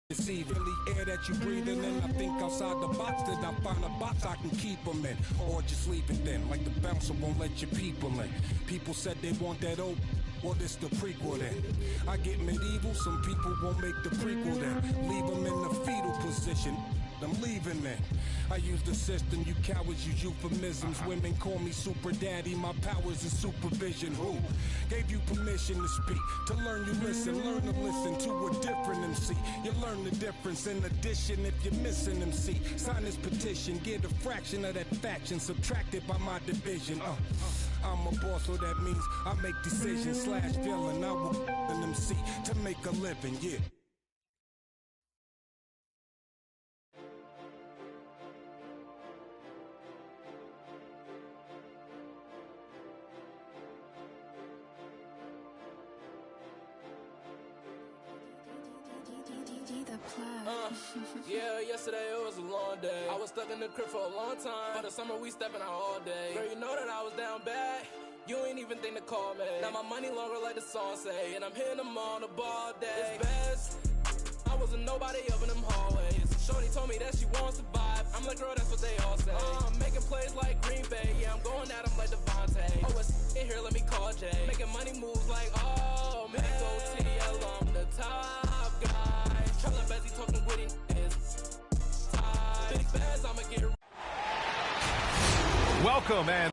Deceiving the air that you breathing in. I think outside the box that I find a box I can keep them in, or just leave it then. Like the bouncer won't let your people in. People said they want that old. Well, this the prequel then. I get medieval, some people won't make the prequel then. Leave them in the fetal position. I'm leaving then. I use the system, you cowards use euphemisms. Women call me super daddy, my powers is supervision. Who gave you permission to speak? To learn you listen, learn to listen to a different MC. You learn the difference in addition if you're missing MC. Sign this petition, get a fraction of that faction subtracted by my division. I'm a boss, so that means I make decisions / villain. I will an MC to make a living, yeah. Yeah, yesterday it was a long day. I was stuck in the crib for a long time. For the summer we stepping out all day. Girl, you know that I was down bad. You ain't even think to call me. Now my money longer like the song say. And I'm hitting them on the ball day. It's best. I wasn't nobody up in them hallways. Shorty told me that she wants to vibe. I'm like, girl, that's what they all say. I'm making plays like Green Bay. Yeah, I'm going at them like Devontae. Oh, it's in here, let me call Jay. Making money moves like, oh, man. Go TDL, I'm the top guy. Tryna Pathy talking witty is tied. Big bags, I'ma get it. Welcome and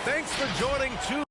thanks for joining too.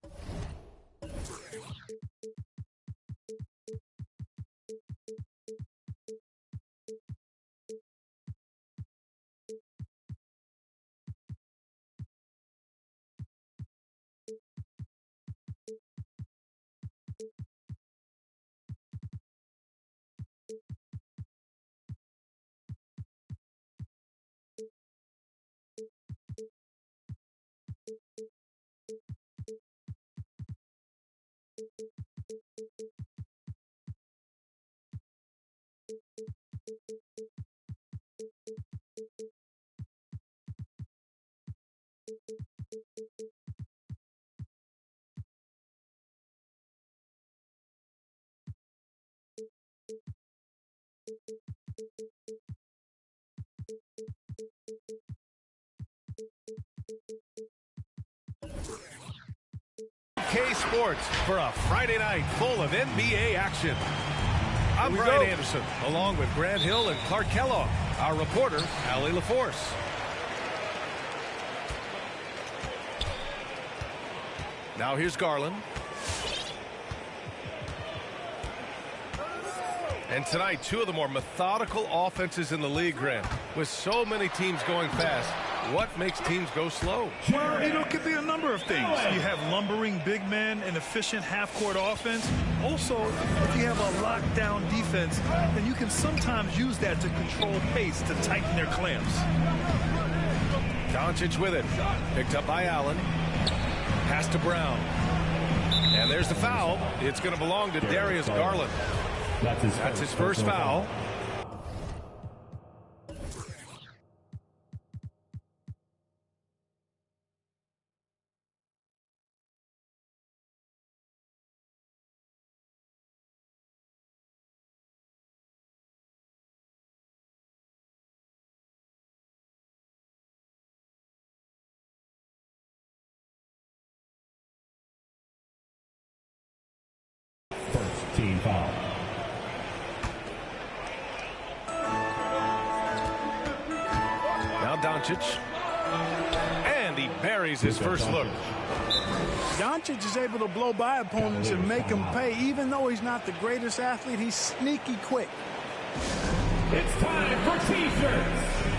K Sports for a Friday night full of NBA action. I'm Brian Anderson, along with Grant Hill and Clark Kellogg. Our reporter, Allie LaForce. Now here's Garland. And tonight, two of the more methodical offenses in the league, Grant. With so many teams going fast, what makes teams go slow? Well, it could be a number of things. You have lumbering big men and efficient half-court offense. Also, if you have a lockdown defense, then you can sometimes use that to control pace to tighten their clamps. Doncic with it. Picked up by Allen. Pass to Brown. And there's the foul. It's going to belong to Darius Garland. That's his first foul. First team foul. Now Doncic. And he buries his first look. Doncic is able to blow by opponents and make them pay. Even though he's not the greatest athlete, he's sneaky quick. It's time for T-shirts.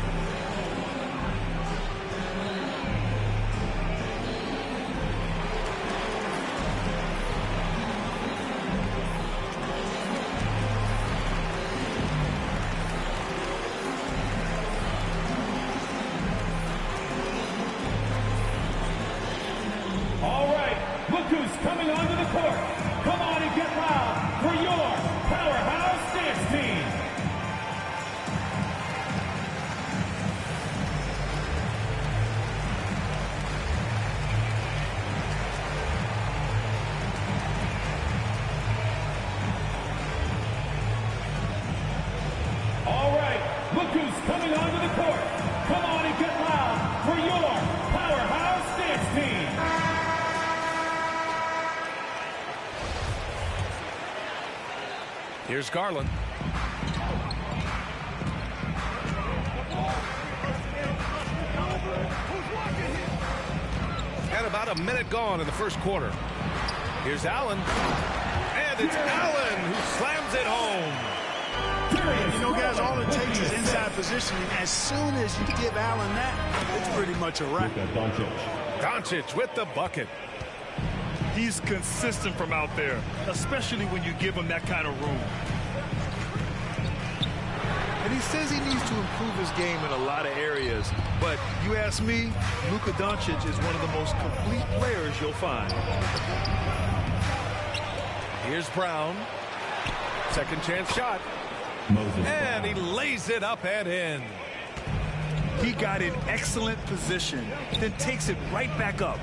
coming onto the court. Come on and get loud for your powerhouse dance team. Here's Garland. And about a minute gone in the first quarter. Here's Allen. And it's Allen who slams it home. You know, guys, all it takes is inside positioning. As soon as you give Allen that, it's pretty much a wrap. Doncic with the bucket. He's consistent from out there, especially when you give him that kind of room. And he says he needs to improve his game in a lot of areas. But you ask me, Luka Doncic is one of the most complete players you'll find. Here's Brown. Second chance shot. And he lays it up and in. He got in excellent position, then takes it right back up.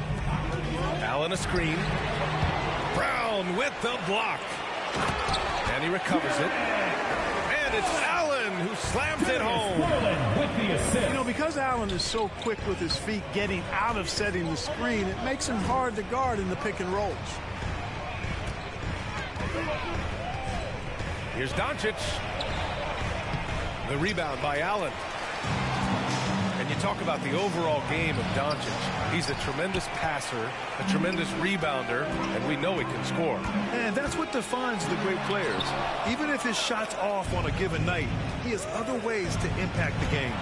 Allen a screen. Brown with the block. And he recovers it. And it's Allen who slams it home. You know, because Allen is so quick with his feet getting out of setting the screen, it makes him hard to guard in the pick and rolls. Here's Doncic. The rebound by Allen. And you talk about the overall game of Doncic. He's a tremendous passer, a tremendous rebounder, and we know he can score. And that's what defines the great players. Even if his shot's off on a given night, he has other ways to impact the game.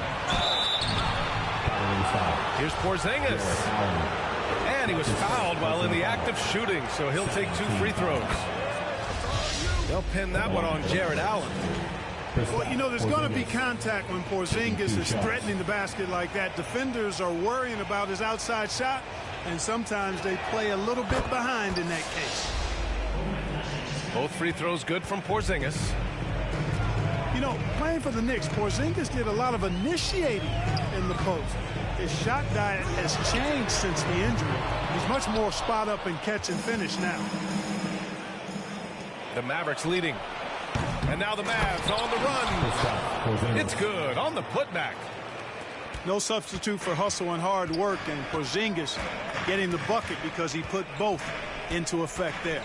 Here's Porzingis. And he was fouled while in the act of shooting, so he'll take 2 free throws. They'll pin that one on Jared Allen. Well, you know, there's going to be contact when Porzingis is threatening the basket like that. Defenders are worrying about his outside shot, and sometimes they play a little bit behind in that case. Both free throws good from Porzingis. You know, playing for the Knicks, Porzingis did a lot of initiating in the post. His shot diet has changed since the injury. He's much more spot up and catch and finish now. The Mavericks leading. And now the Mavs on the run. It's good on the putback. No substitute for hustle and hard work, and Porzingis getting the bucket because he put both into effect there.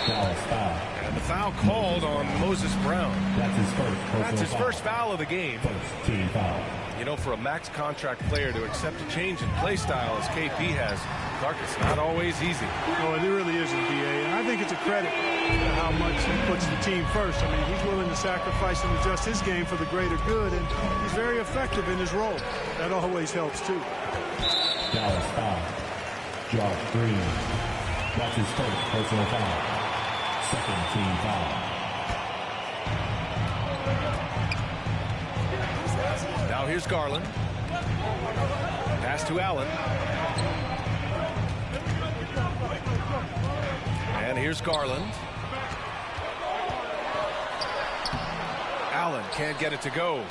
And the foul called on Moses Brown. That's his first foul of the game. Team foul. You know, for a max contract player to accept a change in play style as KP has, Clark, it's not always easy. No, it really isn't, D.A. And I think it's a credit to how much he puts the team first. I mean, he's willing to sacrifice and adjust his game for the greater good, and he's very effective in his role. That always helps, too. Dallas foul. Josh Green. That's his first personal foul. Second team foul. Now here's Garland. Pass to Allen. And here's Garland. Allen can't get it to go.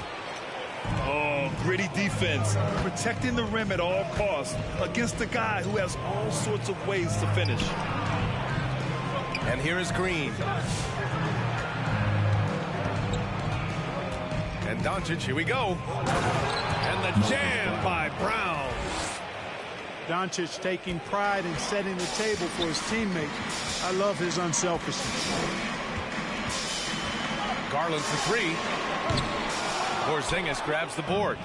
Oh, gritty defense. Protecting the rim at all costs against a guy who has all sorts of ways to finish. And here is Green. And Doncic, here we go. And the jam by Brown. Doncic taking pride in setting the table for his teammates. I love his unselfishness. Garland for three. Porzingis grabs the board.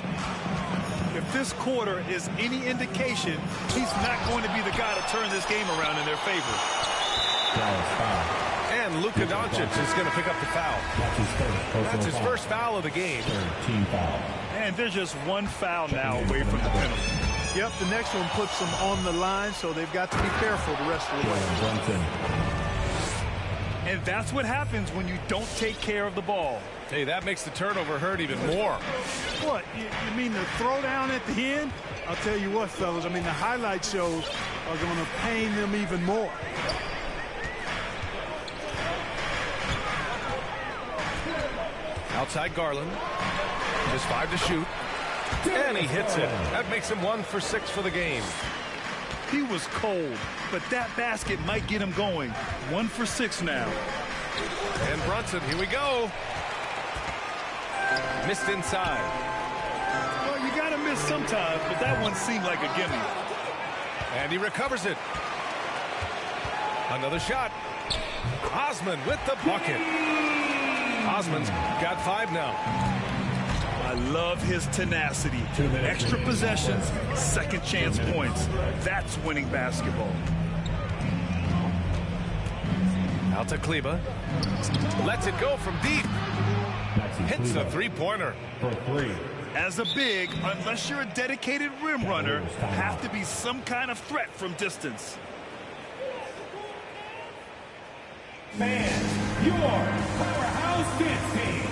If this quarter is any indication, he's not going to be the guy to turn this game around in their favor. And Luka Doncic is going to pick up the foul. That's his first foul of the game. Team foul. And there's just one foul now away from the penalty. Yep, the next one puts them on the line, so they've got to be careful the rest of the way. And that's what happens when you don't take care of the ball. Hey, that makes the turnover hurt even more. What, you mean the throwdown at the end? I'll tell you what, fellas, I mean the highlight shows are going to pain them even more. Outside Garland. Just 5 to shoot. And he hits it. That makes him 1 for 6 for the game. He was cold, but that basket might get him going. 1 for 6 now. And Brunson, here we go. Missed inside. Well, you got to miss sometimes, but that one seemed like a gimme. And he recovers it. Another shot. Osman with the bucket. Osman's got 5 now. I love his tenacity. Extra possessions, second chance points. That's winning basketball. Out to Kleba. Lets it go from deep. Hits the three-pointer. For 3. As a big, unless you're a dedicated rim runner, have to be some kind of threat from distance. Fans, your powerhouse dance team.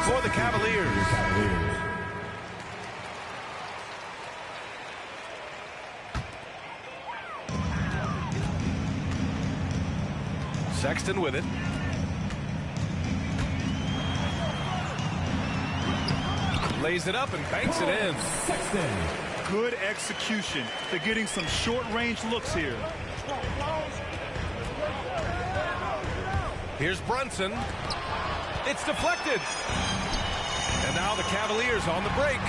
For the Cavaliers. Sexton with it. Lays it up and banks it in. Sexton. Good execution. They're getting some short-range looks here. Here's Brunson. It's deflected. And now the Cavaliers on the break.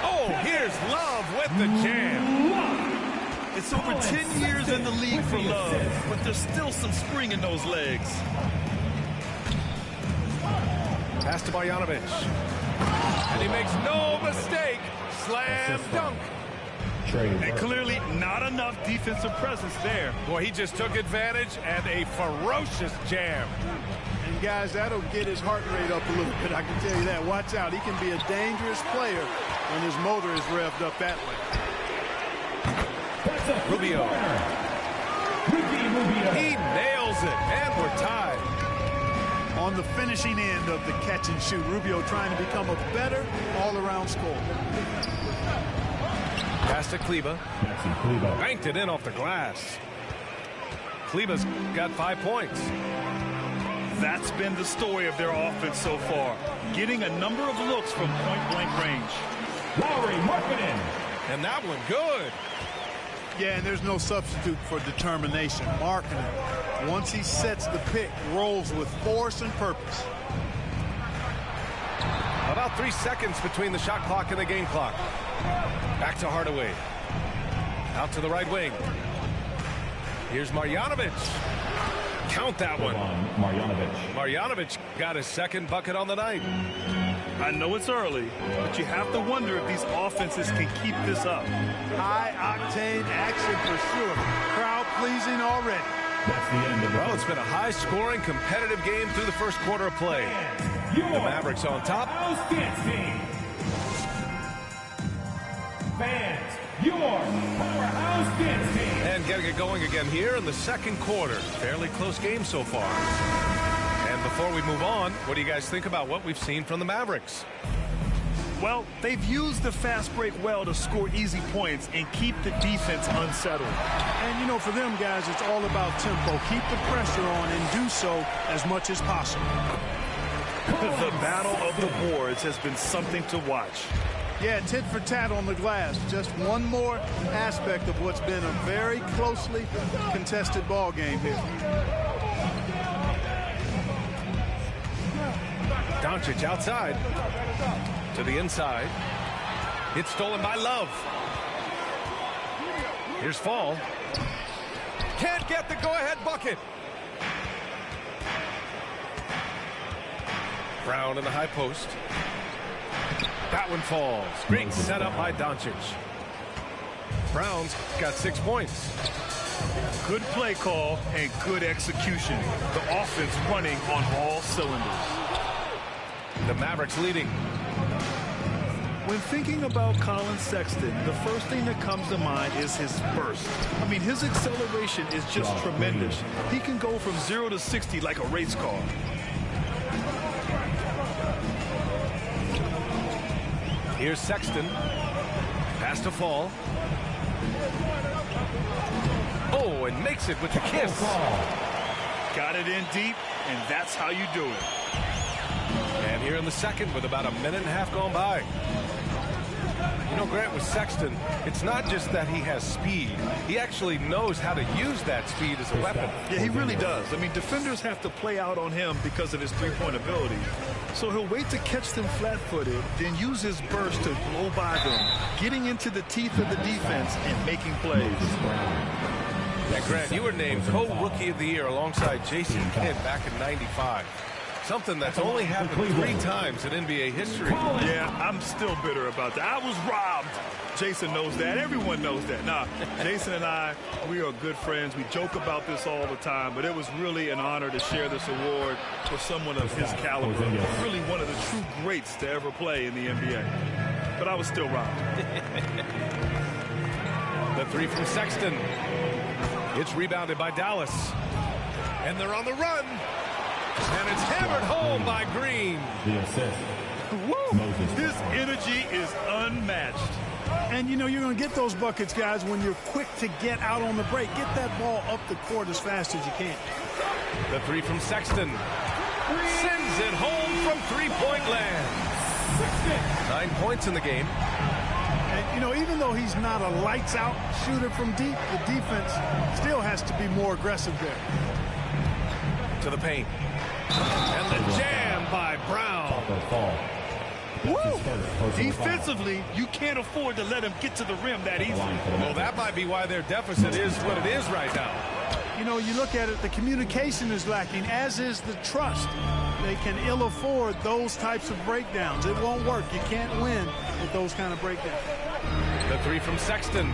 Oh, here's Love with the jam. It's over 10 years in the league for Love, but there's still some spring in those legs. Pass to Bojanovic. And he makes no mistake. Slam dunk. And clearly not enough defensive presence there. Boy, he just took advantage and a ferocious jam. And guys, that'll get his heart rate up a little bit. I can tell you that. Watch out. He can be a dangerous player when his motor is revved up that way. Rubio. He nails it, and we're tied. On the finishing end of the catch and shoot, Rubio trying to become a better all-around scorer. Pass to Kleba. Banked it in off the glass. Kleba's got 5 points. That's been the story of their offense so far. Getting a number of looks from point-blank range. Lowry Markkinen. And that one good. Yeah, and there's no substitute for determination. Markkinen, once he sets the pick, rolls with force and purpose. About 3 seconds between the shot clock and the game clock. Back to Hardaway. Out to the right wing. Here's Marjanovic. Count that one. Marjanovic got his second bucket on the night. I know it's early, but you have to wonder if these offenses can keep this up. High-octane action for sure. Crowd-pleasing already. That's the end of it. Well, it's been a high-scoring, competitive game through the first quarter of play. The Mavericks on top. Fans, your powerhouse dance team. And getting it going again here in the second quarter. Fairly close game so far. And before we move on, what do you guys think about what we've seen from the Mavericks? Well, they've used the fast break well to score easy points and keep the defense unsettled. And, you know, for them guys, it's all about tempo. Keep the pressure on and do so as much as possible. The battle of the boards has been something to watch. Yeah, tit for tat on the glass. Just one more aspect of what's been a very closely contested ball game here. Doncic outside to the inside. It's stolen by Love. Here's Fall. Can't get the go-ahead bucket. Brown in the high post. That one falls. Great setup by Doncic. Brown's got 6 points. Good play call and good execution. The offense running on all cylinders. The Mavericks leading. When thinking about Colin Sexton, the first thing that comes to mind is his burst. I mean, his acceleration is just tremendous. He can go from 0 to 60 like a race car. Here's Sexton. Pass to Fall. Oh, and makes it with the kiss. Got it in deep, and that's how you do it. And here in the second with about a minute and a half gone by. You know, Grant, with Sexton, it's not just that he has speed. He actually knows how to use that speed as a weapon. Yeah, he really does. I mean, defenders have to play out on him because of his three-point ability. So he'll wait to catch them flat-footed, then use his burst to blow by them, getting into the teeth of the defense and making plays. Yeah, Grant, you were named co-rookie of the year alongside Jason Kidd back in '95. Something that's only happened 3 times in NBA history. Yeah, I'm still bitter about that. I was robbed. Jason knows that. Everyone knows that. Nah, Jason and I, we are good friends. We joke about this all the time, but it was really an honor to share this award with someone of his caliber. Really one of the true greats to ever play in the NBA. But I was still robbed. The three from Sexton. It's rebounded by Dallas. And they're on the run. And it's hammered home by Green. The assist. Woo! His energy is unmatched. And, you know, you're going to get those buckets, guys, when you're quick to get out on the break. Get that ball up the court as fast as you can. The three from Sexton. Sends it home from three-point land. 9 points in the game. And, you know, even though he's not a lights-out shooter from deep, the defense still has to be more aggressive there. To the paint. And the jam by Brown. Woo! Defensively, you can't afford to let him get to the rim that easily. Well, that might be why their deficit is what it is right now. You know, you look at it, the communication is lacking, as is the trust. They can ill afford those types of breakdowns. It won't work. You can't win with those kind of breakdowns. The three from Sexton.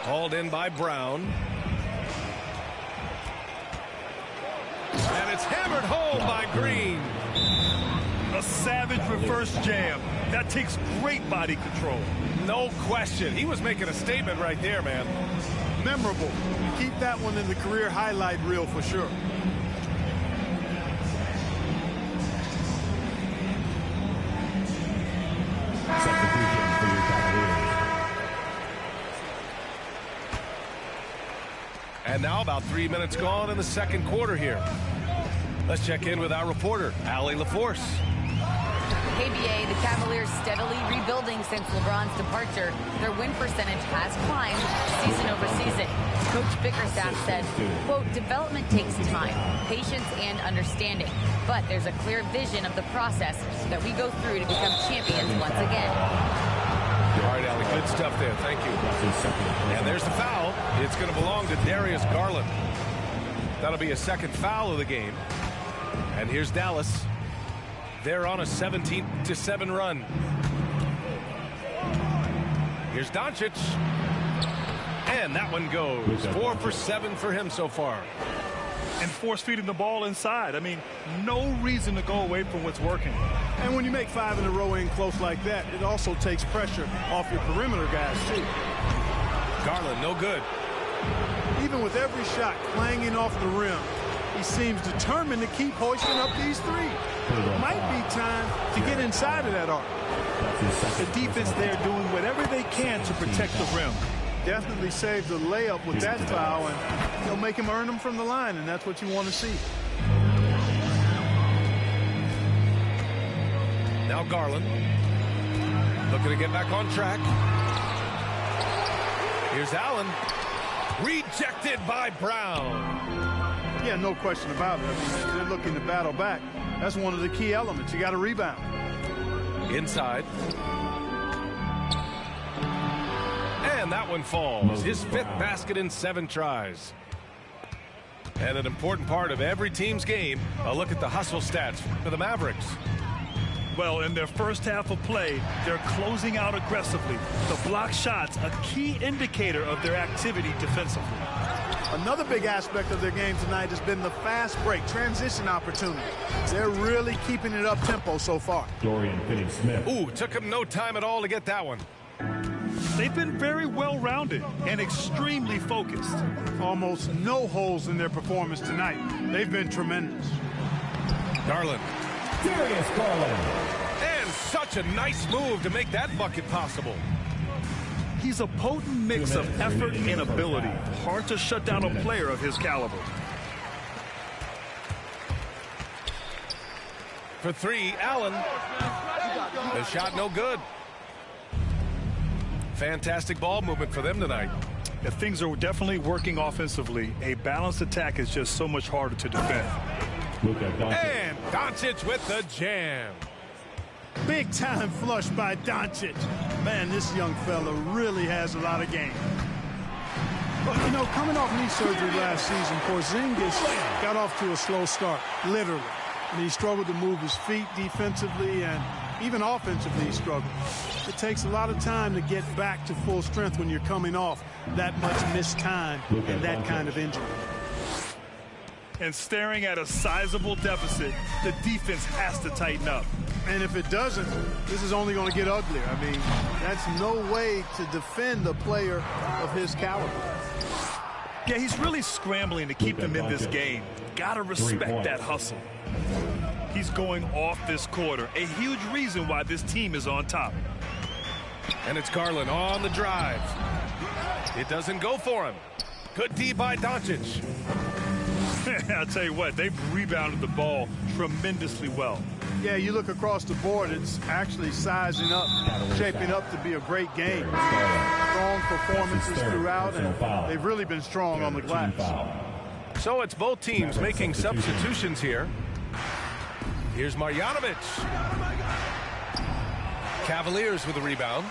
Hauled in by Brown. And it's hammered home by Green. A savage reverse jam. That takes great body control. No question. He was making a statement right there, man. Memorable. You keep that one in the career highlight reel for sure. And now about 3 minutes gone in the second quarter here. Let's check in with our reporter, Allie LaForce. KBA, the Cavaliers steadily rebuilding since LeBron's departure. Their win percentage has climbed season over season. Coach Bickerstaff said, quote, development takes time, patience, and understanding. But there's a clear vision of the process that we go through to become champions once again. All right, Allie, good stuff there. Thank you. And there's the foul. It's going to belong to Darius Garland. That'll be a second foul of the game. And here's Dallas. They're on a 17-7 run. Here's Doncic. And that one goes. 4 for 7 for him so far. And force feeding the ball inside. I mean, no reason to go away from what's working. And when you make 5 in a row in close like that, it also takes pressure off your perimeter guys, too. Garland, no good. Even with every shot clanging off the rim, he seems determined to keep hoisting up these threes. It might be time to get inside of that arc. The defense there doing whatever they can to protect the rim. Definitely saved the layup with that foul, and he'll make him earn them from the line, and that's what you want to see. Now Garland looking to get back on track. Here's Allen. Rejected by Brown. Yeah, no question about it. I mean, they're looking to battle back. That's one of the key elements. You got to rebound. Inside. And that one falls. His 5th basket in 7 tries. And an important part of every team's game, a look at the hustle stats for the Mavericks. Well, in their first half of play, they're closing out aggressively. The block shots, a key indicator of their activity defensively. Another big aspect of their game tonight has been the fast break, transition opportunity. They're really keeping it up tempo so far. Dorian Finney-Smith. Ooh, took him no time at all to get that one. They've been very well-rounded and extremely focused. Almost no holes in their performance tonight. They've been tremendous. Garland. Darius Garland. And such a nice move to make that bucket possible. He's a potent mix of effort and ability. Hard to shut down a player of his caliber. for three. Allen. The shot no good. Fantastic ball movement for them tonight. Yeah, things are definitely working offensively. A balanced attack is just so much harder to defend. And Doncic with the jam. Big time flush by Doncic. Man, this young fella really has a lot of game. But, you know, coming off knee surgery last season, Porzingis got off to a slow start, literally. And he struggled to move his feet defensively, and even offensively he struggled. It takes a lot of time to get back to full strength when you're coming off that much missed time and that kind of injury. And staring at a sizable deficit, the defense has to tighten up. And if it doesn't, this is only going to get uglier. I mean, that's no way to defend a player of his caliber. Yeah, he's really scrambling to keep them in this game. Gotta respect that hustle. He's going off this quarter. A huge reason why this team is on top. And it's Garland on the drive. It doesn't go for him. Good D by Doncic. I'll tell you what, they've rebounded the ball tremendously well. Yeah, you look across the board, it's actually sizing up, shaping up to be a great game. Strong performances throughout, and they've really been strong on the glass. So it's both teams making substitutions here. Here's Marjanovic. Cavaliers with a rebound.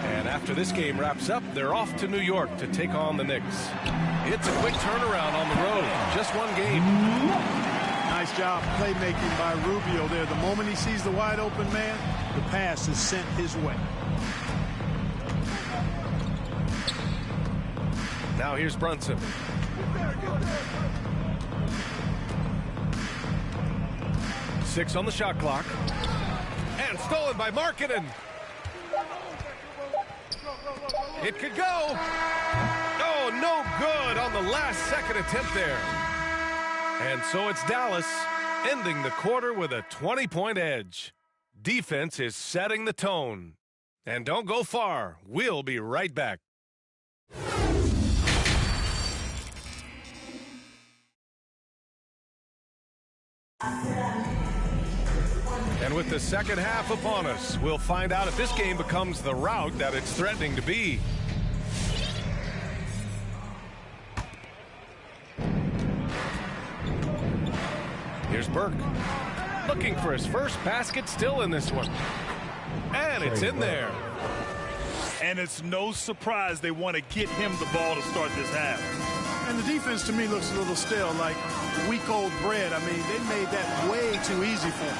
And after this game wraps up, they're off to New York to take on the Knicks. It's a quick turnaround on the road. Just one game. Nice job playmaking by Rubio there. The moment he sees the wide open man, the pass is sent his way. Now here's Brunson. Six on the shot clock. And stolen by Markkanen. It could go. Oh, no good on the last second attempt there. And so it's Dallas ending the quarter with a 20-point edge. Defense is setting the tone. And don't go far. We'll be right back. And with the second half upon us, we'll find out if this game becomes the rout that it's threatening to be. Here's Burke. Looking for his first basket, still in this one. And it's in there. And it's no surprise they want to get him the ball to start this half. And the defense to me looks a little stale, like week-old bread. I mean, they made that way too easy for him.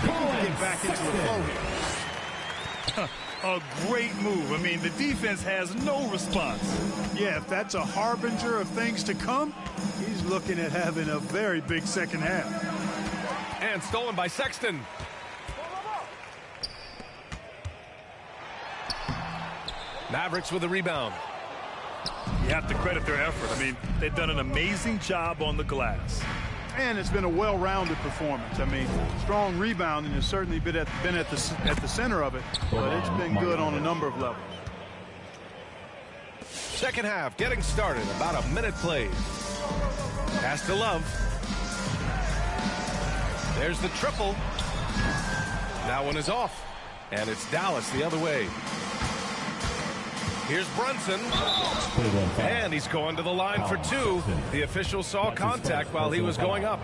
Get back into the flow here. A great move. I mean, the defense has no response. Yeah, if that's a harbinger of things to come, he's looking at having a very big second half. And stolen by Sexton. Mavericks with a rebound. You have to credit their effort. I mean, they've done an amazing job on the glass. And it's been a well-rounded performance. I mean, strong rebounding has certainly been at the center of it, but it's been good on a number of levels. Second half getting started. About a minute played. Pass to Love. There's the triple. That one is off. And it's Dallas the other way. Here's Brunson. And he's going to the line for two. The official saw contact while he was going up.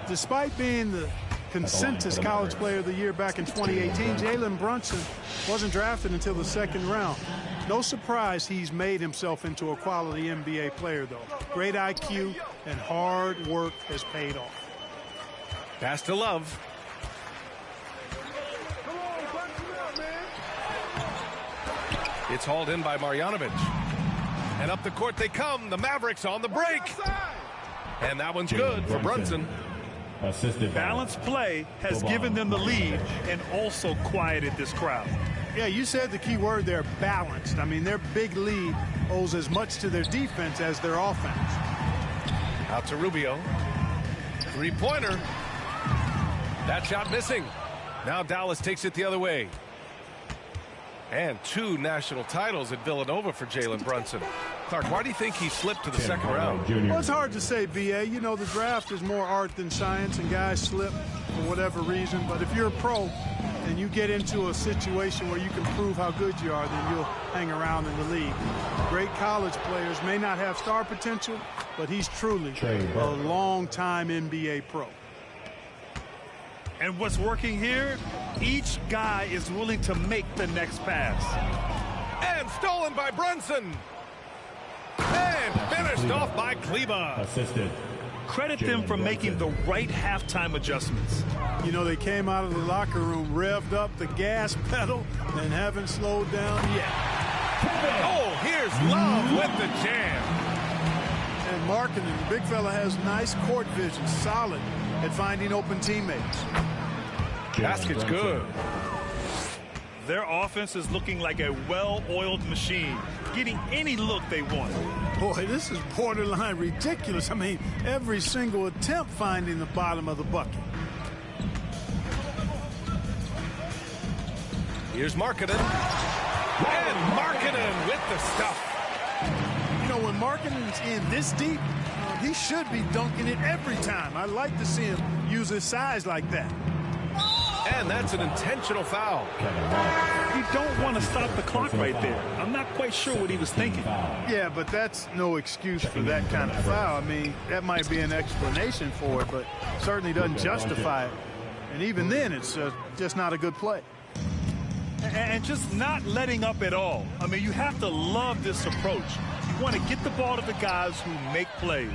Despite being the consensus college player of the year back in 2018, Jalen Brunson wasn't drafted until the second round. No surprise he's made himself into a quality NBA player, though. Great IQ and hard work has paid off. Pass to Love. It's hauled in by Marjanovic. And up the court they come. The Mavericks on the break. And that one's good for Brunson. Balanced play has given them the lead and also quieted this crowd. Yeah, you said the key word there, balanced. I mean, their big lead owes as much to their defense as their offense. Out to Rubio. Three-pointer. That shot missing. Now Dallas takes it the other way. And 2 national titles at Villanova for Jalen Brunson. Clark, why do you think he slipped to the second round? Well, it's hard to say, B.A. You know, the draft is more art than science, and guys slip for whatever reason. But if you're a pro and you get into a situation where you can prove how good you are, then you'll hang around in the league. Great college players may not have star potential, but he's truly a long-time NBA pro. And what's working here, each guy is willing to make the next pass. And stolen by Brunson. And finished off by Kleba. Assisted. Credit them for making the right halftime adjustments. You know, they came out of the locker room, revved up the gas pedal, and haven't slowed down yet. Oh, here's Love with the jam. And Markkanen, the big fella, has nice court vision, solid at finding open teammates. Basket's good. Their offense is looking like a well-oiled machine, getting any look they want. Boy, this is borderline ridiculous. I mean, every single attempt finding the bottom of the bucket. Here's Markkanen. And Markkanen with the stuff. You know, when Markkanen's in this deep, he should be dunking it every time. I like to see him use his size like that. And that's an intentional foul. You don't want to stop the clock right there. I'm not quite sure what he was thinking. Yeah, but that's no excuse for that kind of foul. I mean, that might be an explanation for it, but certainly doesn't justify it. And even then, it's just not a good play. And just not letting up at all. I mean, you have to love this approach. You want to get the ball to the guys who make plays.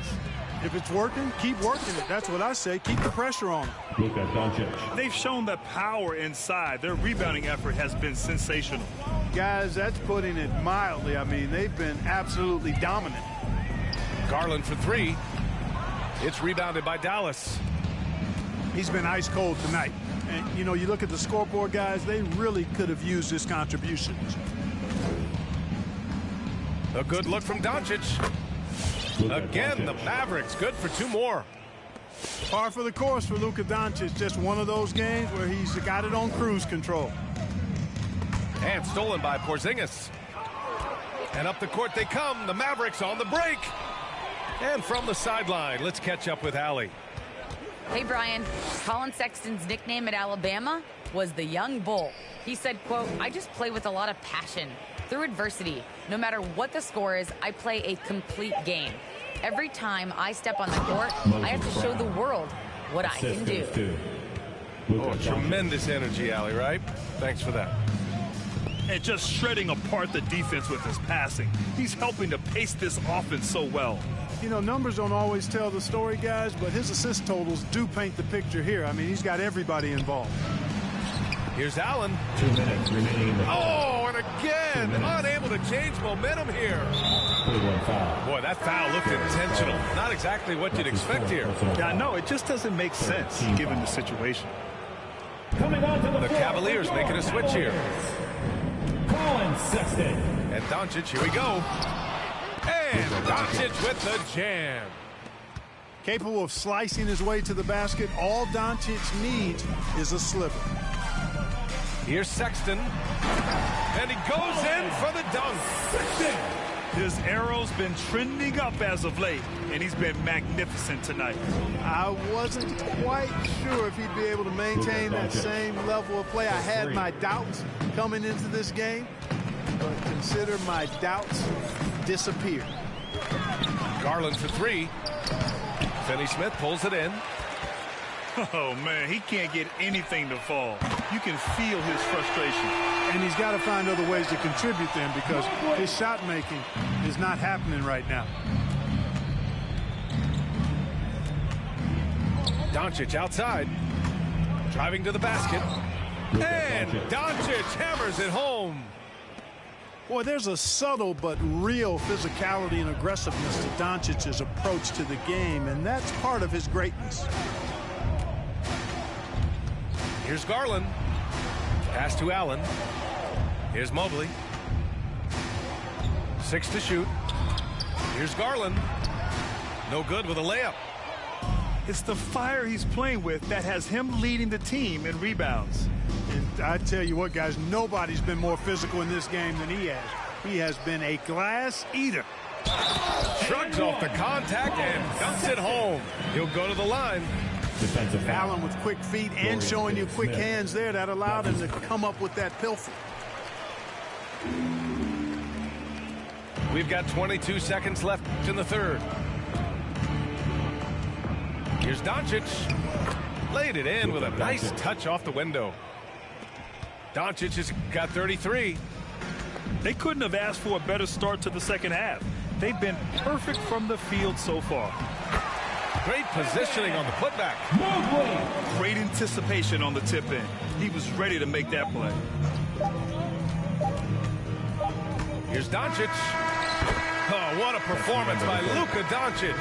If it's working, keep working it. That's what I say. Keep the pressure on them. They've shown the power inside. Their rebounding effort has been sensational. Guys, that's putting it mildly. I mean, they've been absolutely dominant. Garland for three. It's rebounded by Dallas. He's been ice cold tonight. And, you know, you look at the scoreboard, guys, they really could have used his contributions. A good look from Doncic. Again, the Mavericks good for two more. Par for the course for Luka Doncic. Just one of those games where he's got it on cruise control. And stolen by Porzingis. And up the court they come. The Mavericks on the break. And from the sideline, let's catch up with Allie. Hey, Brian. Colin Sexton's nickname at Alabama was the Young Bull. He said, quote, "I just play with a lot of passion. Through adversity, no matter what the score is, I play a complete game. Every time I step on the court, I have to show the world what I can do." Oh, tremendous energy, Allie, right? Thanks for that. And just shredding apart the defense with his passing. He's helping to pace this offense so well. You know, numbers don't always tell the story, guys, but his assist totals do paint the picture here. I mean, he's got everybody involved. Here's Allen. 2 minutes remaining in the Oh, and again, unable to change momentum here. Boy, that foul looked intentional. Not exactly what you'd expect here. Yeah, I know. It just doesn't make sense given the situation. Coming on to The Cavaliers making a switch here. Colin Sexton. And Doncic, here we go. And Doncic with the jam. Capable of slicing his way to the basket, all Doncic needs is a sliver. Here's Sexton. And he goes in for the dunk. His arrow's been trending up as of late, and he's been magnificent tonight. I wasn't quite sure if he'd be able to maintain that same level of play. I had my doubts coming into this game, but consider my doubts disappeared. Garland for three. Finney-Smith pulls it in. Oh, man, he can't get anything to fall. You can feel his frustration. And he's got to find other ways to contribute then, because his shot making is not happening right now. Doncic outside. Driving to the basket. And Doncic hammers it home. Boy, there's a subtle but real physicality and aggressiveness to Doncic's approach to the game, and that's part of his greatness. Here's Garland. Pass to Allen. Here's Mobley. 6 to shoot. Here's Garland. No good with a layup. It's the fire he's playing with that has him leading the team in rebounds. And I tell you what, guys, nobody's been more physical in this game than he has. He has been a glass eater. Shrugs off the contact and dunks it home. He'll go to the line. Defensive Allen with quick feet and showing you quick hands there. That allowed him to come up with that pilfer. We've got 22 seconds left in the third. Here's Doncic. Laid it in with a nice touch off the window. Doncic has got 33. They couldn't have asked for a better start to the second half. They've been perfect from the field so far. Great positioning on the putback. Great anticipation on the tip in. He was ready to make that play. Here's Doncic. Oh, what a performance by Luka Doncic.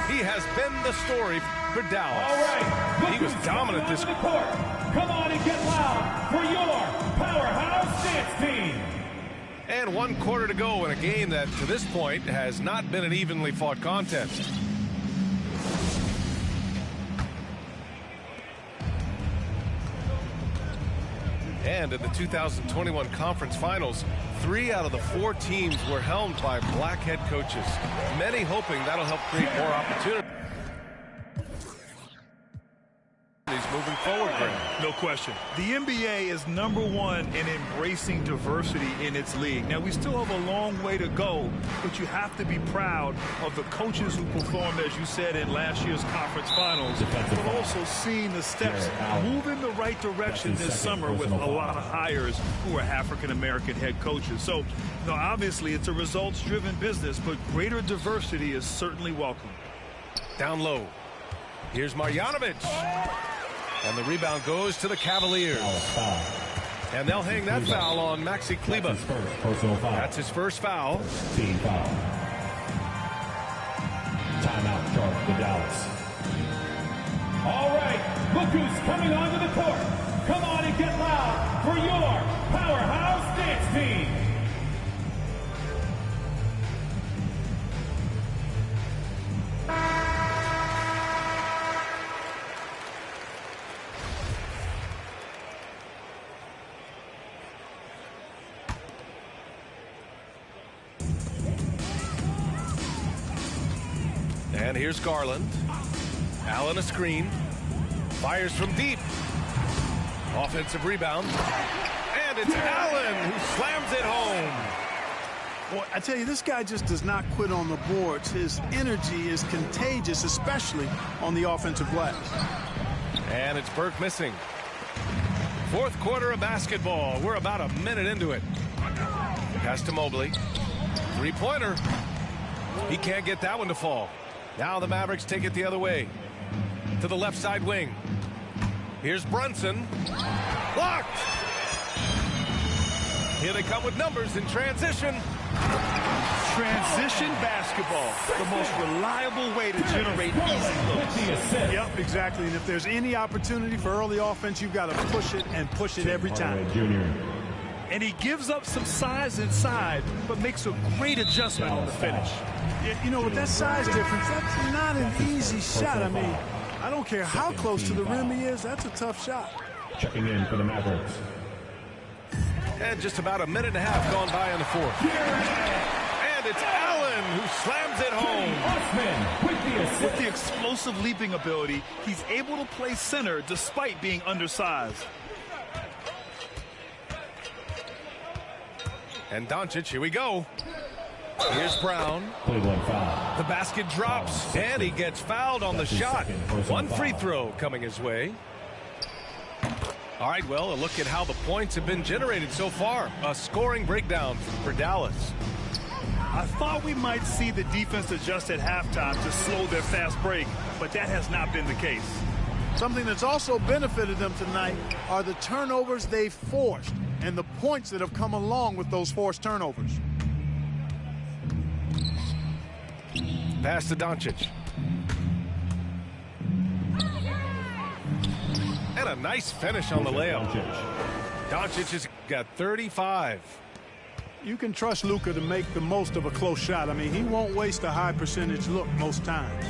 He has been the story for Dallas. All right, he was dominant this court. Come on and get loud for your powerhouse dance team. And 1 quarter to go in a game that, to this point, has not been an evenly fought contest. And in the 2021 conference finals, 3 out of the 4 teams were helmed by black head coaches. Many hoping that'll help create more opportunity. He's moving forward, Graham. No question. The NBA is #1 in embracing diversity in its league. Now, we still have a long way to go, but you have to be proud of the coaches who performed, as you said, in last year's conference finals, but also seeing the steps move in the right direction this summer with a lot of hires who are African-American head coaches. So, obviously, it's a results-driven business, but greater diversity is certainly welcome. Down low. Here's Marjanovic. And the rebound goes to the Cavaliers. And they'll hang that foul on Maxi Kleber. That's his first foul. Team foul. Timeout charge for Dallas. All right, look who's coming onto the court. Come on and get loud for your powerhouse dance team. And here's Garland. Allen a screen. Fires from deep. Offensive rebound. And it's Allen who slams it home. Boy, I tell you, this guy just does not quit on the boards. His energy is contagious, especially on the offensive glass. And it's Burke missing. Fourth quarter of basketball. We're about a minute into it. Pass to Mobley. Three-pointer. He can't get that one to fall. Now the Mavericks take it the other way. To the left side wing. Here's Brunson. Blocked! Here they come with numbers in transition. Transition basketball, the most reliable way to generate easy looks. Yep, exactly. And if there's any opportunity for early offense, you've got to push it and push it every time. And he gives up some size inside, but makes a great adjustment on the finish. You know, with that size difference, that's not an easy shot. I mean, I don't care how close to the rim he is, that's a tough shot. Checking in for the Mavericks. And just about a minute and a half gone by in the fourth. And it's Allen who slams it home. With the explosive leaping ability, he's able to play center despite being undersized. And Doncic, here we go. Here's Brown. The basket drops, and he gets fouled on the shot. One free throw coming his way. All right, well, a look at how the points have been generated so far. A scoring breakdown for Dallas. I thought we might see the defense adjust at halftime to slow their fast break, but that has not been the case. Something that's also benefited them tonight are the turnovers they've forced and the points that have come along with those forced turnovers. Pass to Doncic. And a nice finish on the layup. Doncic has got 35. You can trust Luka to make the most of a close shot. I mean, he won't waste a high percentage look most times.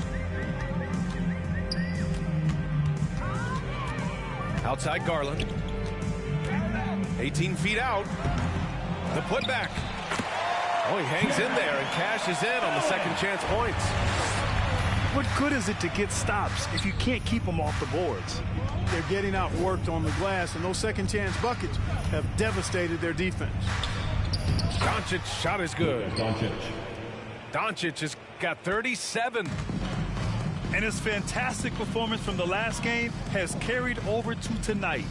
Outside Garland. 18 feet out. The putback. Oh, he hangs in there and cashes in on the second chance points. What good is it to get stops if you can't keep them off the boards? They're getting outworked on the glass, and those second chance buckets have devastated their defense. Doncic shot is good. Doncic has got 37. And his fantastic performance from the last game has carried over to tonight.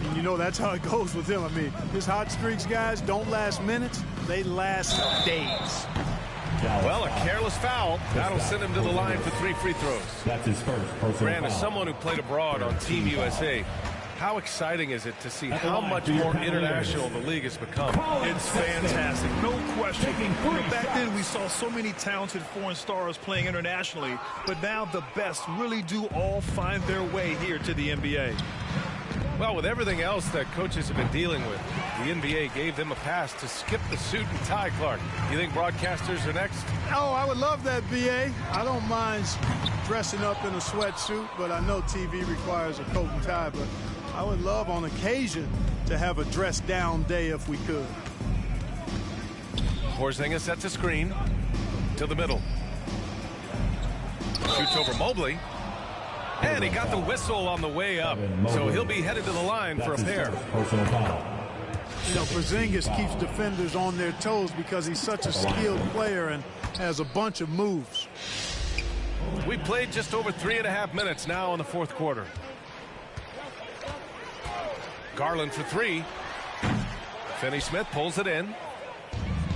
And you know that's how it goes with him. I mean, his hot streaks, guys, don't last minutes. They last days. Well, a careless foul. That'll send him to the line for 3 free throws. That's his first personal Grant, as foul. someone who played abroad on Team USA, how exciting is it to see how much more international the league has become? It's fantastic, no question. Back then, we saw so many talented foreign stars playing internationally, but now the best really do all find their way here to the NBA. Well, with everything else that coaches have been dealing with, the NBA gave them a pass to skip the suit and tie, Clark. You think broadcasters are next? Oh, I would love that, BA. I don't mind dressing up in a sweatsuit, but I know TV requires a coat and tie, but I would love on occasion to have a dress-down day if we could. Porzingis sets a screen to the middle. Shoots over Mobley. And he got the whistle on the way up. So he'll be headed to the line for a pair. Personal foul. You know, Porzingis keeps defenders on their toes because he's such a skilled player and has a bunch of moves. We played just over 3.5 minutes now in the fourth quarter. Garland for 3. Finney-Smith pulls it in.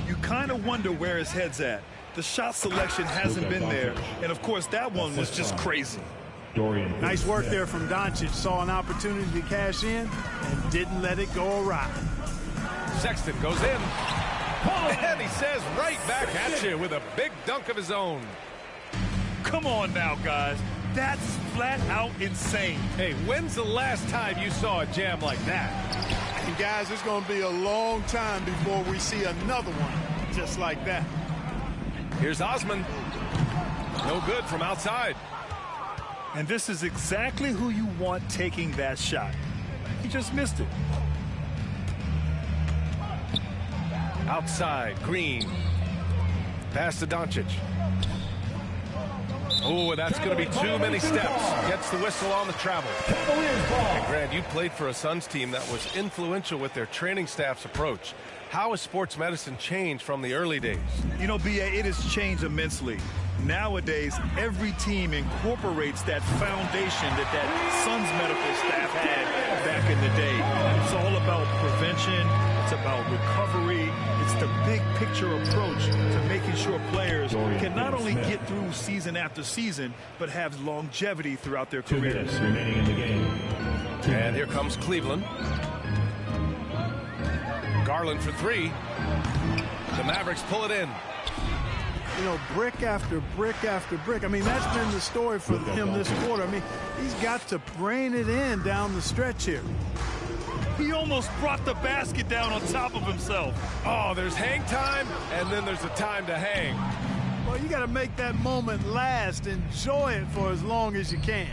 You kind of wonder where his head's at. The shot selection hasn't been there, and of course that one was just crazy. Nice work there from Doncic. Saw an opportunity to cash in and didn't let it go awry. Sexton goes in. And he says right back at you with a big dunk of his own. Come on now, guys. That's flat out insane. Hey, when's the last time you saw a jam like that? And guys, it's going to be a long time before we see another one just like that. Here's Osman. No good from outside. And this is exactly who you want taking that shot. He just missed it. Outside, Green. Pass to Doncic. Oh, that's going to be too many steps. Gets the whistle on the travel. And Grant, you played for a Suns team that was influential with their training staff's approach. How has sports medicine changed from the early days? You know, BA, it has changed immensely. Nowadays, every team incorporates that foundation that Suns medical staff had back in the day. It's all about prevention. It's about recovery. It's the big picture approach to making sure players can not only get through season after season, but have longevity throughout their 2 careers. minutes remaining in the game. And here comes Cleveland. Garland for 3. The Mavericks pull it in. You know, brick after brick after brick. I mean, that's been the story for him this quarter. I mean, he's got to brain it in down the stretch here. He almost brought the basket down on top of himself. Oh, there's hang time, and then there's a time to hang. Well, you got to make that moment last. Enjoy it for as long as you can.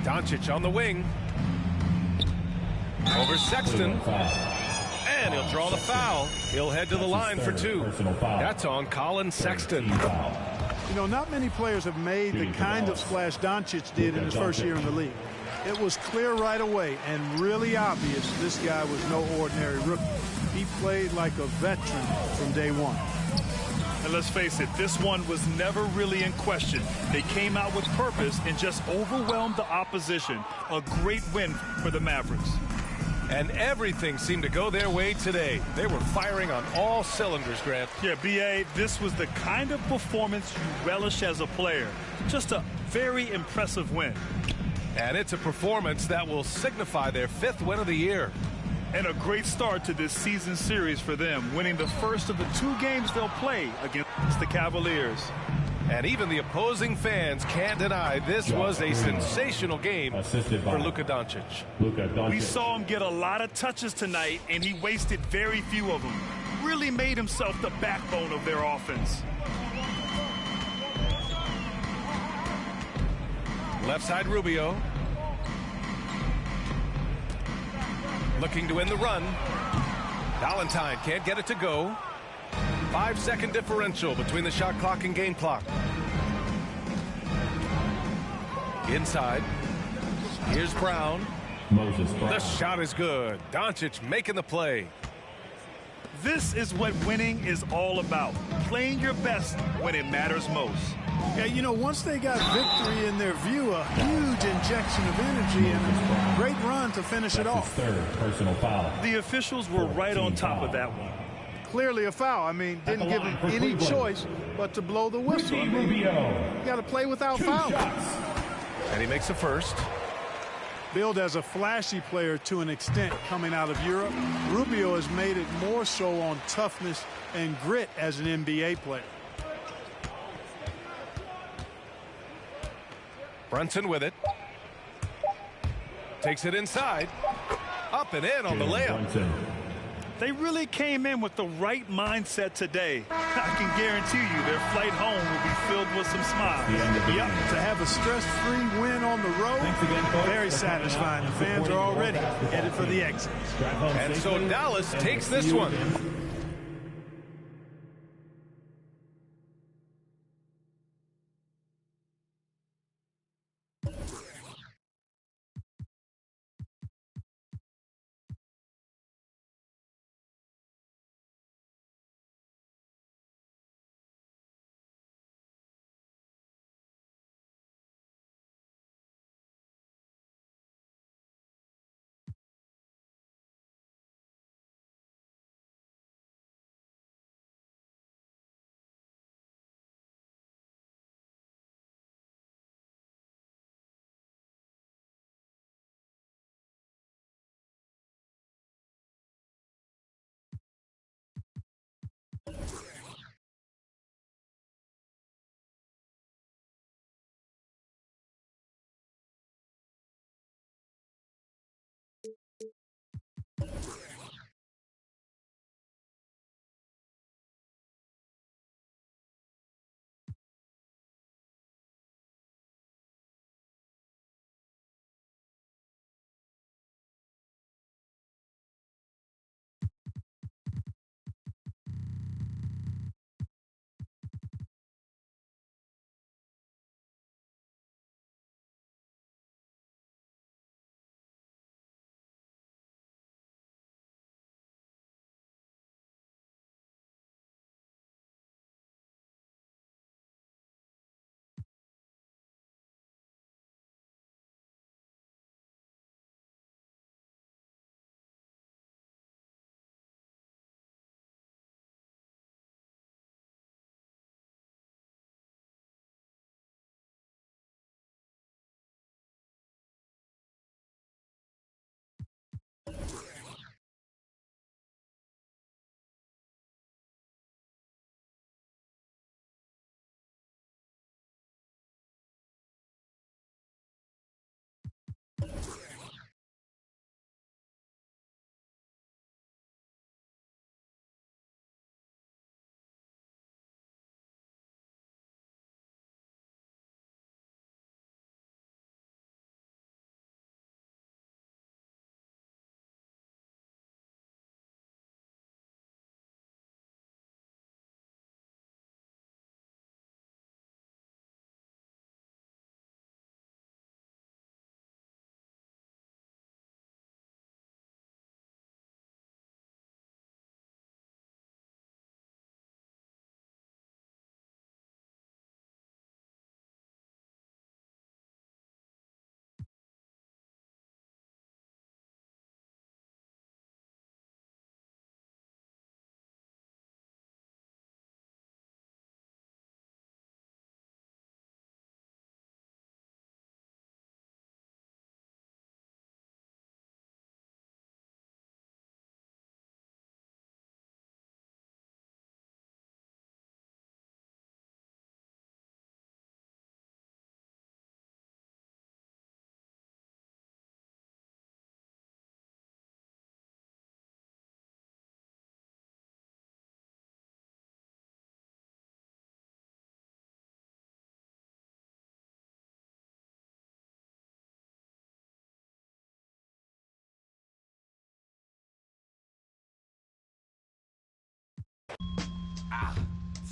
Doncic on the wing. Over Sexton. And he'll draw the foul. He'll head to the line for 2. That's on Colin Sexton. You know, not many players have made the kind of splash Doncic did in his first year in the league. It was clear right away and really obvious this guy was no ordinary rookie. He played like a veteran from day one. And let's face it, this one was never really in question. They came out with purpose and just overwhelmed the opposition. A great win for the Mavericks. And everything seemed to go their way today. They were firing on all cylinders, Grant. Yeah, B.A., this was the kind of performance you relish as a player. Just a very impressive win. And it's a performance that will signify their 5th win of the year. And a great start to this season series for them, winning the first of the 2 games they'll play against the Cavaliers. And even the opposing fans can't deny this was a sensational game for Luka Doncic. We saw him get a lot of touches tonight, and he wasted very few of them. Really made himself the backbone of their offense. Left side Rubio. Looking to end the run. Valentine can't get it to go. 5-second differential between the shot clock and game clock. Inside. Here's Brown. Moses Brown. The shot is good. Doncic making the play. This is what winning is all about. Playing your best when it matters most. Yeah, you know, once they got victory in their view, a huge injection of energy and a great run to finish it off. Third personal foul. The officials were right on top of that one. Clearly a foul. I mean, didn't give him any choice but to blow the whistle. I mean, Rubio. you got to play without fouling. And he makes a first. Billed as a flashy player to an extent coming out of Europe, Rubio has made it more so on toughness and grit as an NBA player. Brunson with it. Takes it inside. Up and in on the layup. Brunson. They really came in with the right mindset today. I can guarantee you their flight home will be filled with some smiles. Yep, to have a stress-free win on the road, very satisfying. The fans are already headed for the exit. And so Dallas takes this one.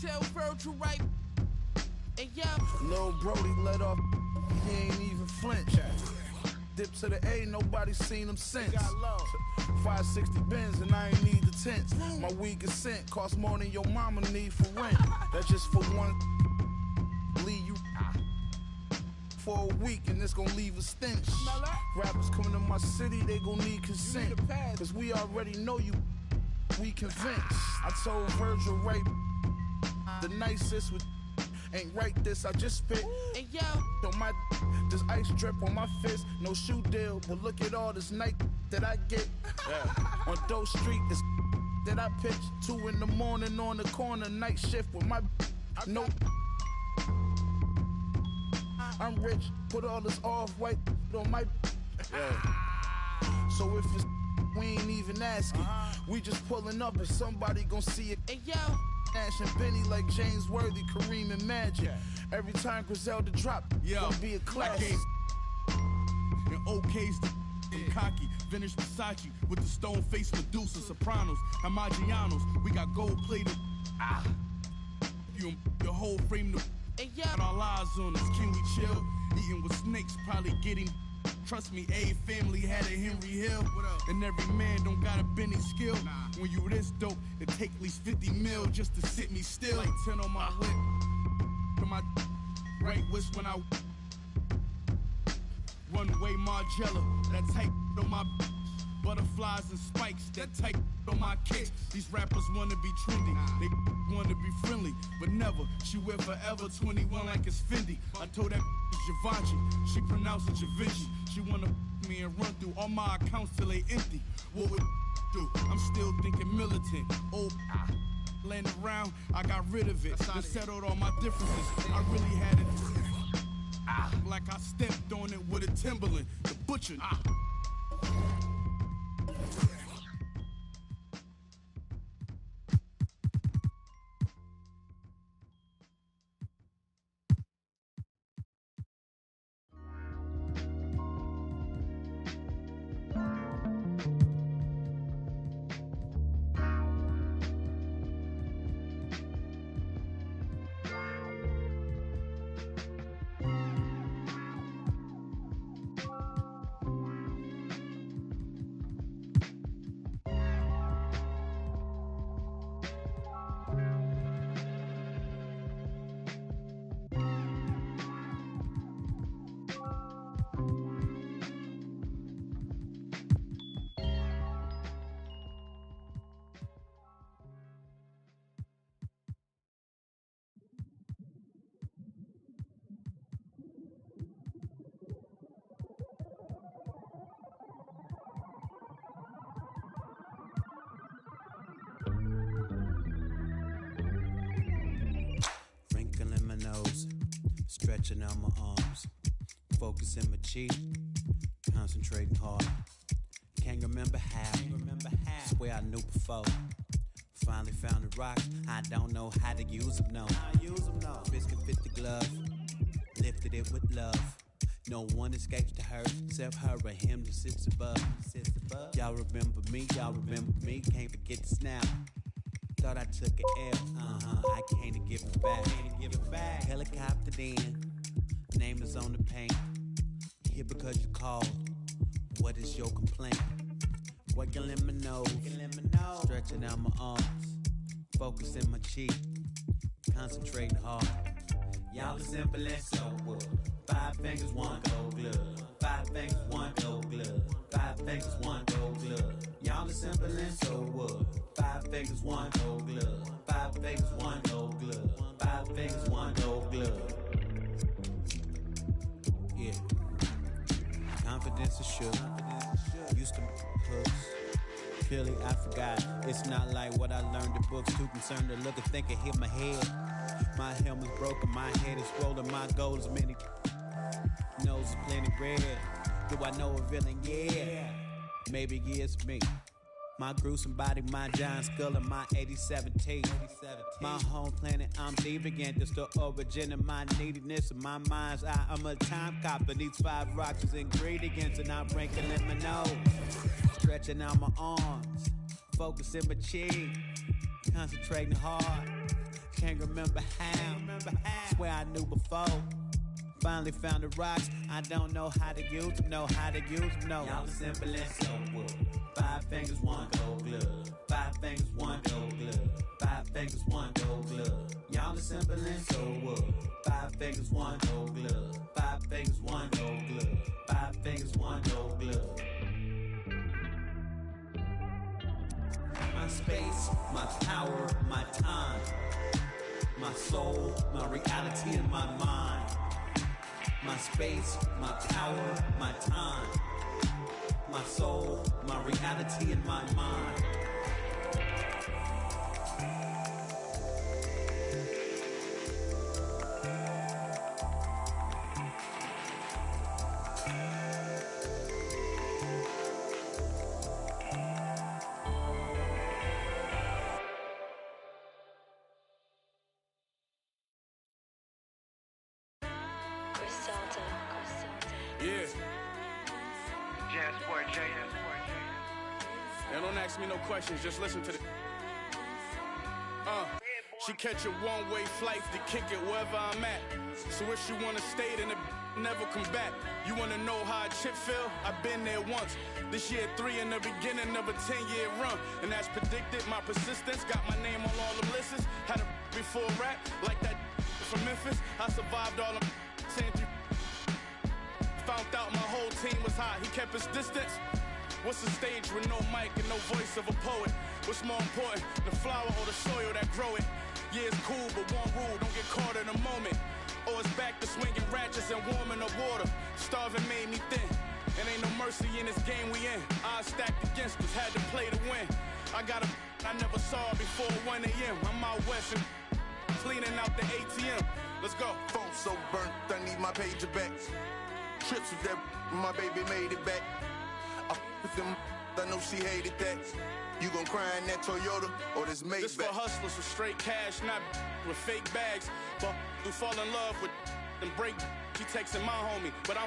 Tell Virgil right. And yeah. Lil Brody let off. He ain't even flinch. Dip to the A, nobody seen him since. 560 Benz and I ain't need the tents. My weed consent cost more than your mama need for rent. That's just for one. Leave you for a week and it's gonna leave a stench. Rappers coming to my city, they gon' need consent. Cause we already know you, we convinced. I told Virgil right, the nicest with ain't right this, I just spit. And yo, on my this ice drip on my fist, no shoe deal, but look at all this night that I get. On Doe Street, this that I pitch 2 in the morning on the corner, night shift with my no. I'm rich, put all this off-white on my. So if it's we ain't even asking, we just pulling up and somebody gon' see it. And yo. Ash and Benny like James Worthy, Kareem and Magic. Every time Griselda drop, gonna be a classic. And OK's the from cocky, vintage Versace with the stone face Medusa, Sopranos, and Maggianos. We got gold plated. You your whole frame to got our lives on us. Can we chill? Eating with snakes, probably getting. Trust me, a family had a Henry Hill. And every man don't got a Benny skill. When you this dope, it take at least 50 mil just to sit me still. Like 10 on my whip. To my right wrist when I runway Margiela. That type on my butterflies and spikes. That type on my kicks. These rappers wanna be trendy. They wanna be friendly, but never. She wear forever 21 like it's Fendi. I told that Givenchy, she pronounced it Givenchy. She wanna me and run through all my accounts till they empty. What would do? I'm still thinking militant. Old laying around, I got rid of it. Just settled all my differences. I really had it. Like I stepped on it with a Timberland. The butcher. Stretching out my arms, focusing my cheek, concentrating hard. Can't remember how. Swear I knew before. Finally found a rock. I don't know how to use them, no. Biscuit fit the glove, lifted it with love. No one escapes the hurt, except her or him that sits above. Y'all remember me, can't forget this now. Thought I took an L, I can't give it back. Helicopter in, name is on the paint. Here because you called, what is your complaint? Working in my nose, stretching out my arms, focusing my cheek, concentrating hard. Y'all are simple and so what? 5 fingers, 1 gold glove. 5 fingers, 1 gold glove. 5 fingers, 1 gold glove. Y'all are simple and so what? 5 fingers, 1 gold glove. 5 fingers, 1 gold glove. 5 fingers, 1 gold glove. Yeah. Confidence is sure. Used to hooks. Clearly I forgot. It's not like what I learned in books. Too concerned to look and think and hit my head. My helmet's broken, my head is swollen. My goals many. Nose is plenty red. Do I know a villain? Yeah. Maybe it's me. My gruesome body, my giant skull, and my 87 teeth. My home planet, I'm deviant. It's the origin of my neediness of my mind's eye. I'm a time cop, and these 5 rocks is ingredients, and I'm ranking in my nose. Stretching out my arms, focusing my cheek, concentrating hard. Can't remember how. Swear I knew before. Finally found the rocks. I don't know how to use them. Know how to use them. No. Y'all are simple and so wood. 5 fingers, 1 gold glove. 5 fingers, 1 gold glove. 5 fingers, 1 gold glove. Y'all are simple and so wood. 5 fingers, 1 gold glove. 5 fingers, 1 gold glove. 5 fingers, 1 gold glove. My space, my power, my time. My soul, my reality, and my mind. My space, my power, my time. My soul, my reality, and my mind. Now don't ask me no questions, just listen to the. She catch a one-way flight to kick it wherever I'm at. So if she wanna stay, then it never come back. You wanna know how a chip feel? I've been there once. This year 3 in the beginning of a 10-year run. And as predicted, my persistence got my name on all the lists. Had a before rap, like that from Memphis. I survived all them saying. Found out my whole team was hot. He kept his distance. What's a stage with no mic and no voice of a poet? What's more important, the flower or the soil that grow it? Yeah, it's cool, but one rule, don't get caught in a moment. Or it's back to swinging ratchets and warming the water. Starving made me thin, and ain't no mercy in this game we in. Odds stacked against us, had to play to win. I got a I never saw before 1 a.m. I'm out west and cleaning out the ATM. Let's go. Phone so burnt, I need my pager back. Trips with that, my baby made it back. I with them, I know she hated that. You gon' cry in that Toyota or this Maybach? This for hustlers with straight cash, not with fake bags. But who fall in love with and break. She texting my homie, but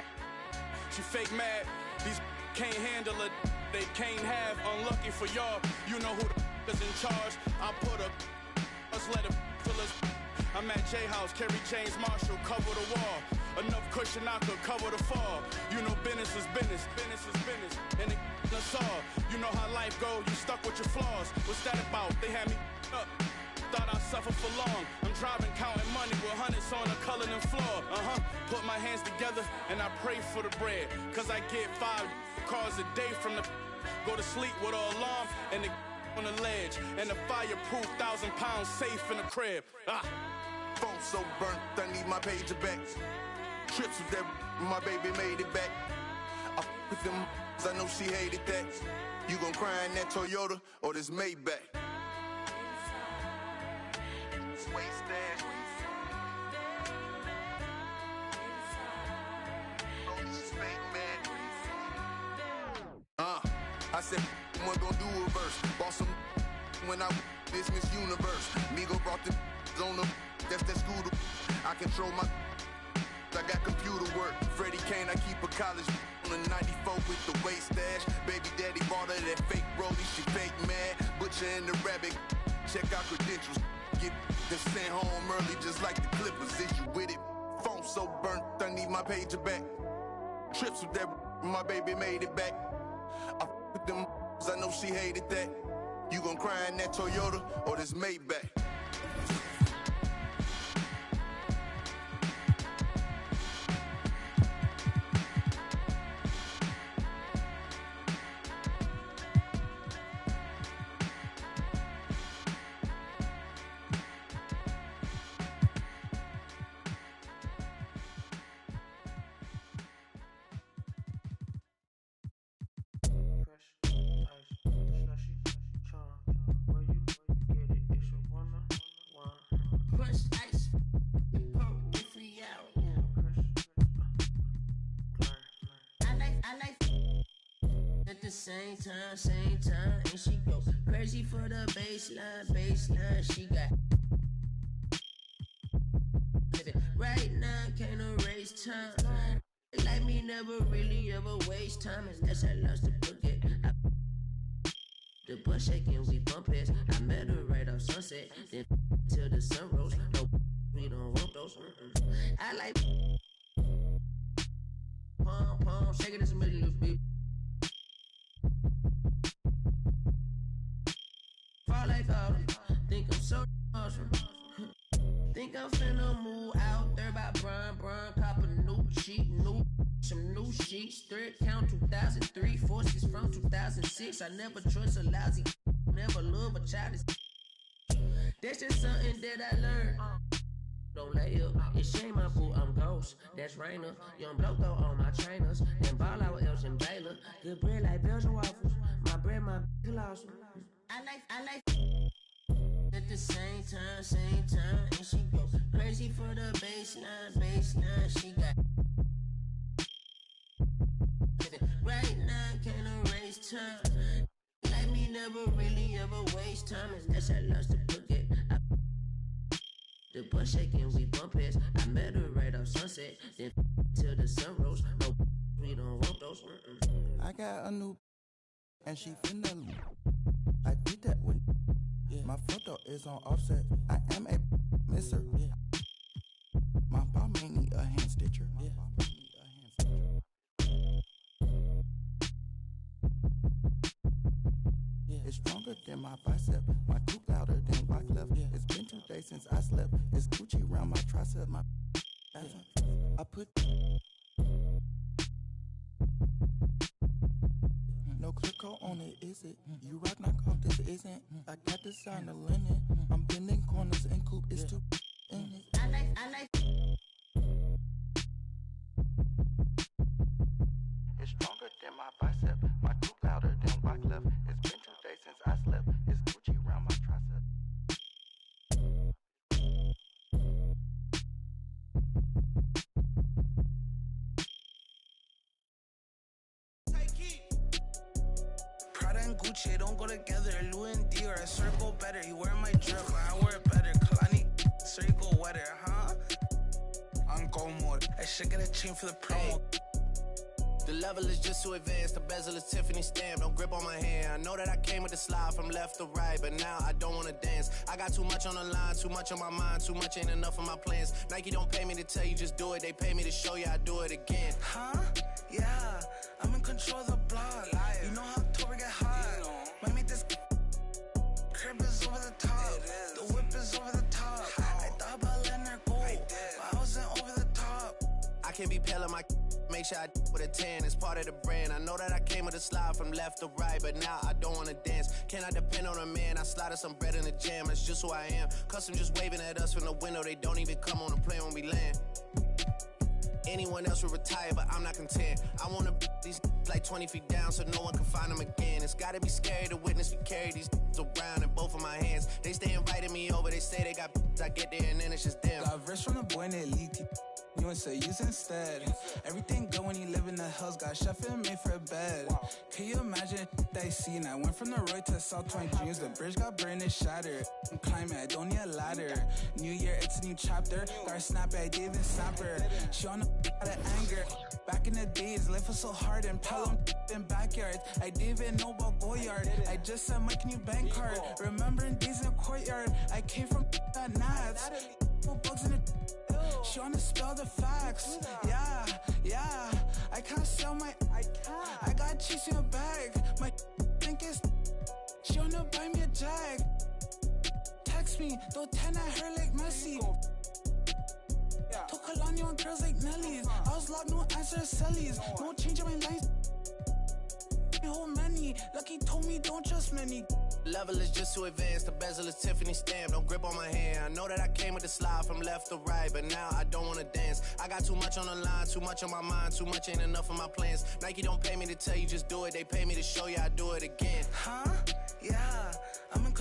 she fake mad. These can't handle it, they can't have. Unlucky for y'all, you know who the is in charge. I put a us let it fill us. I'm at J House, Kerry James Marshall, cover the wall. Enough cushion I could cover the fall. You know business is business, business is business, and it's all. You know how life go, you stuck with your flaws. What's that about? They had me up. Thought I'd suffer for long. I'm driving, counting money with hundreds on the Cullinan floor. Put my hands together and I pray for the bread. Cause I get 5 cars a day from the go to sleep with an alarm and the on the ledge. And the fireproof 1,000-pound safe in the crib. Phone so burnt, I need my pager back. Trips with that, my baby made it back. I with them, I know she hated that. You gon' cry in that Toyota or this Maybach? I said, one gon' do a verse. Bought some when I this Miss Universe. Migo brought the on the, that's that school. I control my, I got computer work. Freddie Kane, I keep a college on a 94 with the waist stash. Baby daddy bought her that fake rollie, she fake mad. Butcher and the rabbit, check out credentials. Get the sent home early just like the Clippers. Is you with it? Phone so burnt, I need my pager back. Trips with that, my baby made it back. I with them, I know she hated that. You gon' cry in that Toyota or this Maybach? Same time, and she go crazy for the baseline, she got right now, can't erase time. Like me, never really ever waste time, unless I lost the book it. The butt shaking, we bump heads. I met her right off Sunset, then till the sun rose. No, we don't want those. I like pom, shake it in the middle of it. Fall like all, think I'm so awesome. Think I'm finna move out there by Brian, cop a new cheap, some new sheets, thread count 2003, forces from 2006. I never trust a lousy, never love a child. That's just something that I learned. Don't lay up, it's shame my boo, I'm ghost. That's Rainer, young bloke though on my trainers. And ball out else in Baylor. Good bread like Belgian waffles. My bread, my awesome. I like at the same time, and she go crazy for the baseline, she got right now, can't erase time. Like me never really ever waste time, unless I lost the booklet. The butt shaking, we bump heads. I met her right off Sunset, then till the sun rose. No, we don't want those. I got a new, and she finna. I did that with. My photo is on offset. I am a misser. My mom may need a hand stitcher. It's stronger than my bicep. My tooth louder than white left. It's been 2 days since I slept. It's Gucci around my tricep. My I put no click on it, is it? You rock knock off, this isn't. I got designer linen. I'm bending corners and coupe is too in it. I like. It's stronger than my bicep. My tooth louder than white left. It's been 2 days since I slept. It's Gucci around my tricep. Prada and Gucci don't go together. Louis and Dior, I swear go better. You wear my drip, but I wear it better. Kalani, so you go wetter, huh? On go mode. I should get a chain for the promo. The level is just too advanced. The bezel is Tiffany stamp. Don't grip on my hand. I know that I came with the slide from left to right, but now I don't wanna dance. I got too much on the line, too much on my mind, too much ain't enough of my plans. Nike don't pay me to tell you just do it. They pay me to show you I do it again. Huh? Yeah, I'm in control of the block. You know how October get hot. Might make this crib is over the top. The whip is over the top. I thought about letting her go, but I wasn't over the top. I can't be pale on my make sure I with a 10. It's part of the brand. I know that I came with a slide from left to right, but now I don't wanna dance. Can I depend on a man? I slide some bread in the jam. That's just who I am. Custom just waving at us from the window. They don't even come on the plane when we land. Anyone else would retire, but I'm not content. I wanna these like 20 feet down so no one can find them again. It's gotta be scary to witness me carry these around in both of my hands. They stay inviting me over. They say they got I get there and then it's just them. Got verse from the boy in elite. You would say use instead. Everything good when you live in the hills. Got chef and made for a bed. Can you imagine that I seen? I went from the road to South 20 dreams. The bridge got burned and shattered. I'm climbing, I don't need a ladder. New year, it's a new chapter. Got her snap, I didn't even snap her. She on the out of anger. Back in the days, life was so hard and Pelham in backyards. I didn't even know about Goyard. I just sent my new bank card. Remembering days in the courtyard. I came from that Nats. No bugs in the. She wanna spell the facts. Yeah. I can't sell my. I got cheese in a bag. My think is. She wanna buy me a jag. Text me, throw 10 at her like Messi. Took Kalani on girls like Nelly's. I was locked, no answer to Sellies. No change in my life. Whole many. Lucky told me don't trust many. Level is just too advanced. The bezel is Tiffany stamp. Don't grip on my hand. I know that I came with the slide from left to right, but now I don't wanna dance. I got too much on the line, too much on my mind, too much ain't enough of my plans. Nike don't pay me to tell you just do it. They pay me to show you I do it again. Huh? Yeah, I'm in